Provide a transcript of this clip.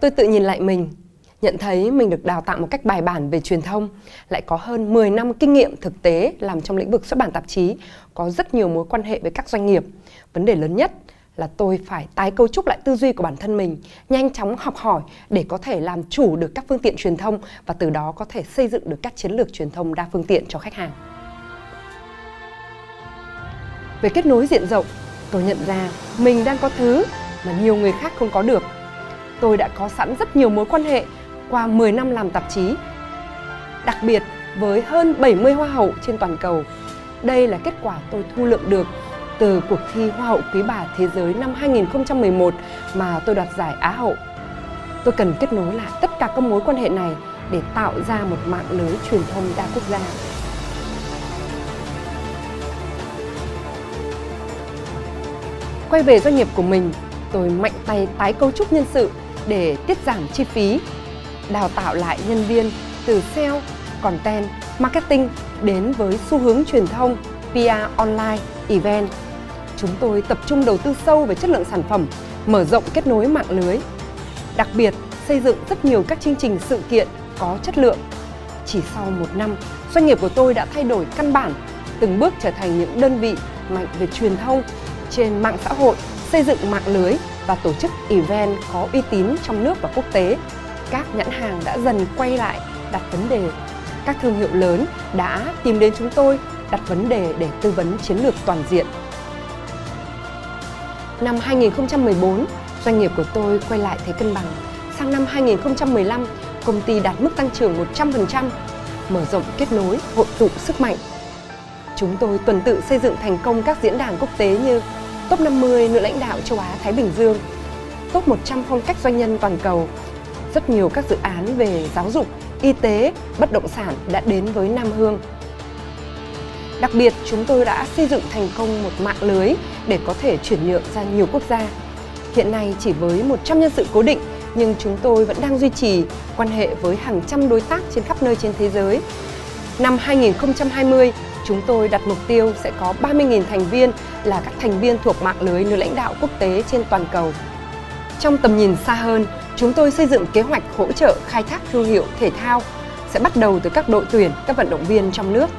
Tôi tự nhìn lại mình, nhận thấy mình được đào tạo một cách bài bản về truyền thông, lại có hơn 10 năm kinh nghiệm thực tế làm trong lĩnh vực xuất bản tạp chí, có rất nhiều mối quan hệ với các doanh nghiệp. Vấn đề lớn nhất là tôi phải tái cấu trúc lại tư duy của bản thân mình, nhanh chóng học hỏi để có thể làm chủ được các phương tiện truyền thông và từ đó có thể xây dựng được các chiến lược truyền thông đa phương tiện cho khách hàng. Về kết nối diện rộng, tôi nhận ra mình đang có thứ mà nhiều người khác không có được. Tôi đã có sẵn rất nhiều mối quan hệ qua 10 năm làm tạp chí, đặc biệt với hơn 70 hoa hậu trên toàn cầu. Đây là kết quả tôi thu lượm được từ cuộc thi Hoa hậu Quý bà Thế giới năm 2011 mà tôi đoạt giải Á hậu. Tôi cần kết nối lại tất cả các mối quan hệ này để tạo ra một mạng lưới truyền thông đa quốc gia. Quay về doanh nghiệp của mình, tôi mạnh tay tái cấu trúc nhân sự để tiết giảm chi phí, đào tạo lại nhân viên từ sale, content, marketing đến với xu hướng truyền thông, PR online, event. Chúng tôi tập trung đầu tư sâu về chất lượng sản phẩm, mở rộng kết nối mạng lưới. Đặc biệt, xây dựng rất nhiều các chương trình sự kiện có chất lượng. Chỉ sau 1 năm, doanh nghiệp của tôi đã thay đổi căn bản, từng bước trở thành những đơn vị mạnh về truyền thông trên mạng xã hội, xây dựng mạng lưới và tổ chức event có uy tín trong nước và quốc tế. Các nhãn hàng đã dần quay lại đặt vấn đề. Các thương hiệu lớn đã tìm đến chúng tôi đặt vấn đề để tư vấn chiến lược toàn diện. Năm 2014, doanh nghiệp của tôi quay lại thế cân bằng. Sang năm 2015, công ty đạt mức tăng trưởng 100%, mở rộng kết nối, hội tụ sức mạnh. Chúng tôi tuần tự xây dựng thành công các diễn đàn quốc tế như Top 50 nữ lãnh đạo châu Á Thái Bình Dương, Top 100 phong cách doanh nhân toàn cầu. Rất nhiều các dự án về giáo dục, y tế, bất động sản đã đến với Nam Hương. Đặc biệt, chúng tôi đã xây dựng thành công một mạng lưới để có thể chuyển nhượng ra nhiều quốc gia. Hiện nay chỉ với 100 nhân sự cố định, nhưng chúng tôi vẫn đang duy trì quan hệ với hàng trăm đối tác trên khắp nơi trên thế giới. Năm 2020, chúng tôi đặt mục tiêu sẽ có 30.000 thành viên là các thành viên thuộc mạng lưới nữ lãnh đạo quốc tế trên toàn cầu. Trong tầm nhìn xa hơn, chúng tôi xây dựng kế hoạch hỗ trợ khai thác thương hiệu thể thao sẽ bắt đầu từ các đội tuyển, các vận động viên trong nước